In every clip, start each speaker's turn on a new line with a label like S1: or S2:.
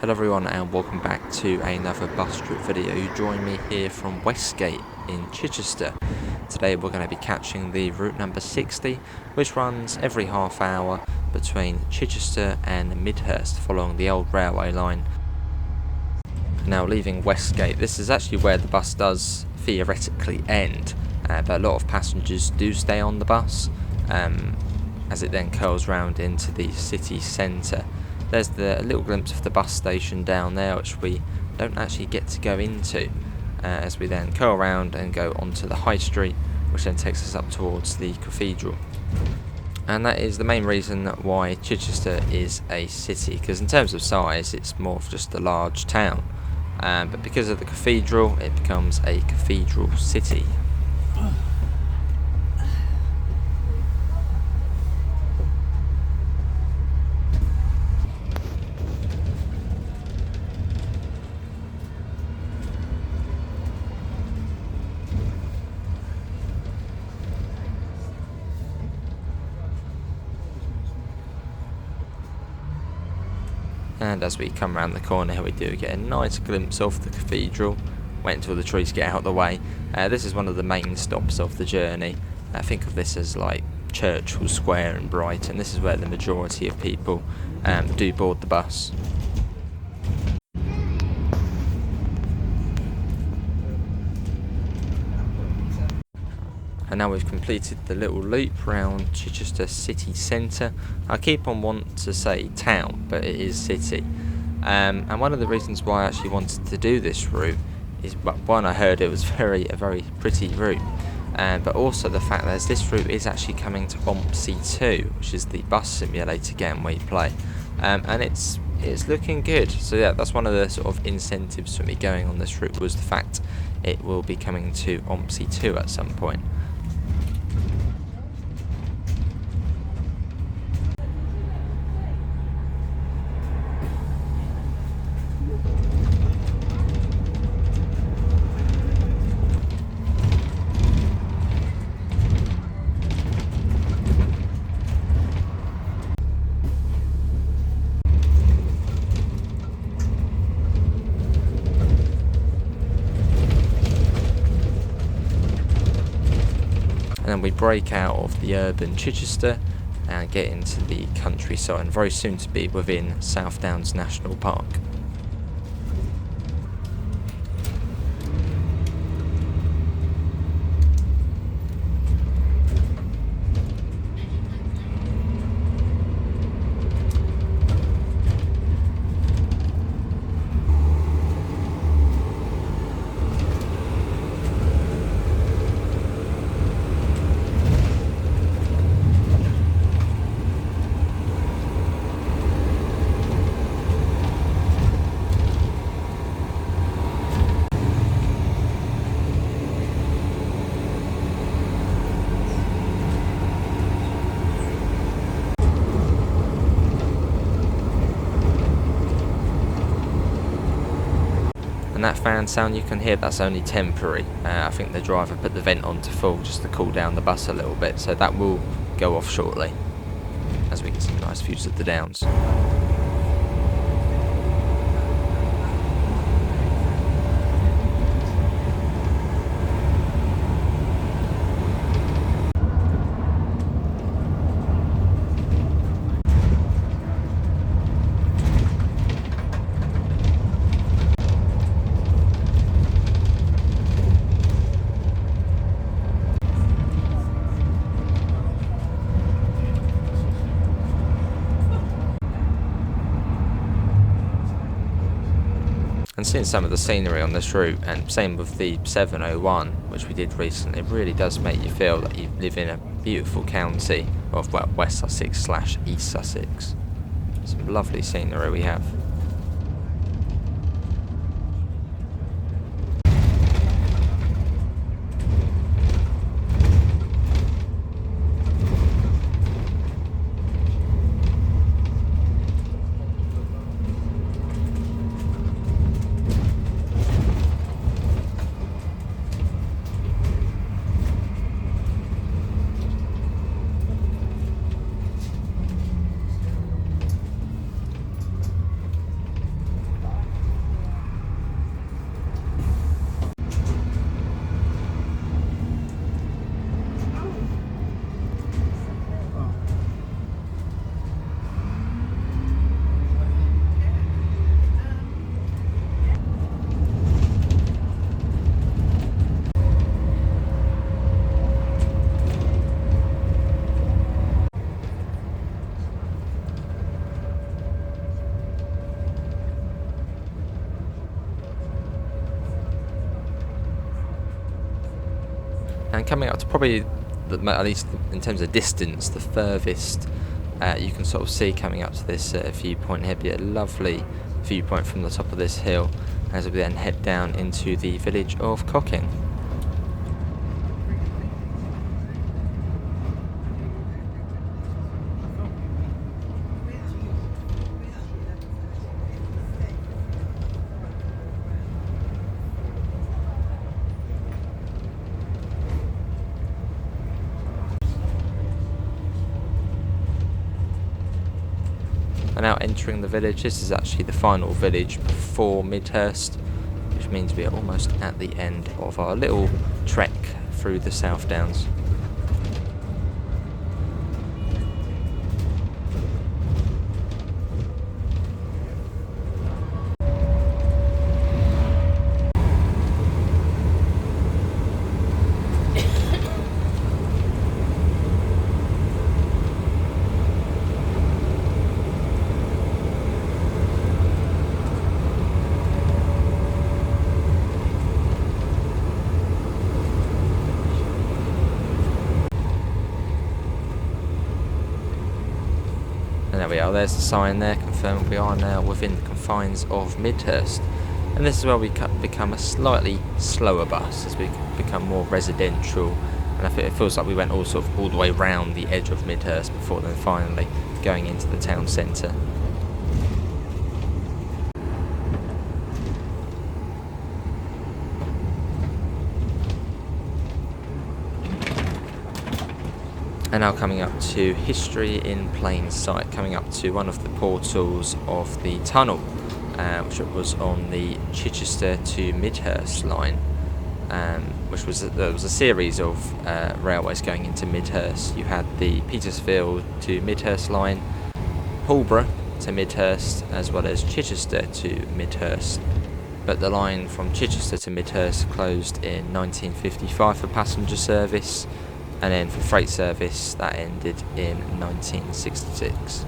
S1: Hello everyone and welcome back to another bus trip video. You join me here from Westgate in Chichester. Today we're going to be catching the route number 60, which runs every half hour between Chichester and Midhurst following the old railway line. Now leaving Westgate, this is actually where the bus does theoretically end, but a lot of passengers do stay on the bus as it then curls round into the city centre. There's a little glimpse of the bus station down there, which we don't actually get to go into, as we then curl around and go onto the high street, which then takes us up towards the cathedral. And that is the main reason why Chichester is a city, because in terms of size it's more of just a large town, but because of the cathedral it becomes a cathedral city. And as we come around the corner here, we do get a nice glimpse of the cathedral. Wait until the trees get out of the way. This is one of the main stops of the journey. Think of this as like Churchill Square in Brighton. This is where the majority of people do board the bus. And now we've completed the little loop round Chichester city centre. I keep on wanting to say town, but it is city. And one of the reasons why I actually wanted to do this route is, one, I heard it was a very pretty route, but also the fact that this route is actually coming to OMSI 2, which is the bus simulator game we play, and it's looking good. So yeah, that's one of the sort of incentives for me going on this route, was the fact it will be coming to OMSI 2 at some point. And then we break out of the urban Chichester and get into the countryside, and very soon to be within South Downs National Park. And that fan sound you can hear, that's only temporary. I think the driver put the vent on to full just to cool down the bus a little bit, so that will go off shortly as we get some nice views of the Downs. And seeing some of the scenery on this route, and same with the 701, which we did recently, it really does make you feel that you live in a beautiful county of, well, West Sussex / East Sussex. Some lovely scenery we have. And coming up to probably, at least in terms of distance, the furthest you can sort of see coming up to this viewpoint here, be a lovely viewpoint from the top of this hill, as we then head down into the village of Cocking. And now entering the village, this is actually the final village before Midhurst, which means we are almost at the end of our little trek through the South Downs. And there we are, there's the sign there confirming we are now within the confines of Midhurst. And this is where we become a slightly slower bus as we become more residential. And I think it feels like we went all the way round the edge of Midhurst before then finally going into the town centre. And now coming up to history in plain sight, coming up to one of the portals of the tunnel, which was on the Chichester to Midhurst line, which was there was a series of railways going into Midhurst. You had the Petersfield to Midhurst line, Hallborough to Midhurst, as well as Chichester to Midhurst. But the line from Chichester to Midhurst closed in 1955 for passenger service, and then for freight service that ended in 1966.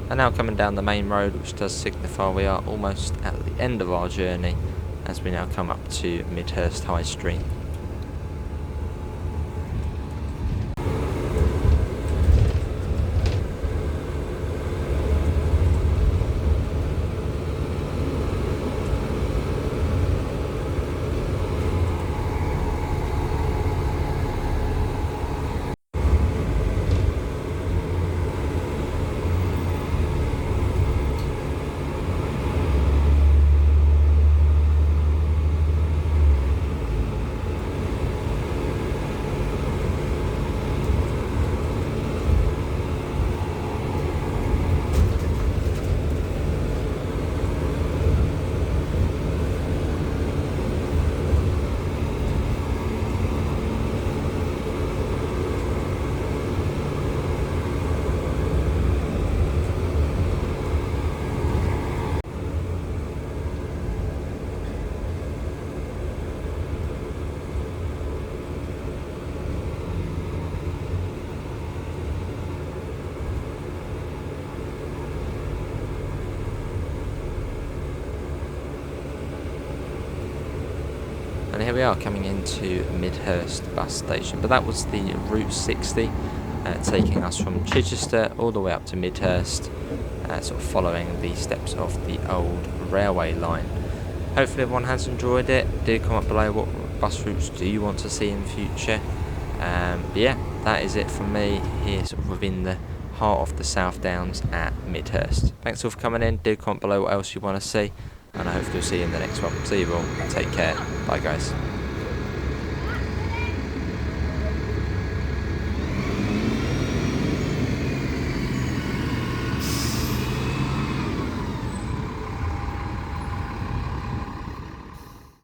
S1: And now coming down the main road, which does signify we are almost at the end of our journey as we now come up to Midhurst High Street. And here we are coming into Midhurst bus station, but that was the Route 60 taking us from Chichester all the way up to Midhurst, sort of following the steps of the old railway line. Hopefully everyone has enjoyed it. Do comment below what bus routes do you want to see in the future. But yeah, that is it from me here sort of within the heart of the South Downs at Midhurst. Thanks all for coming in. Do comment below what else you want to see, and I hope to see you in the next one. See you all. Take care. Bye guys.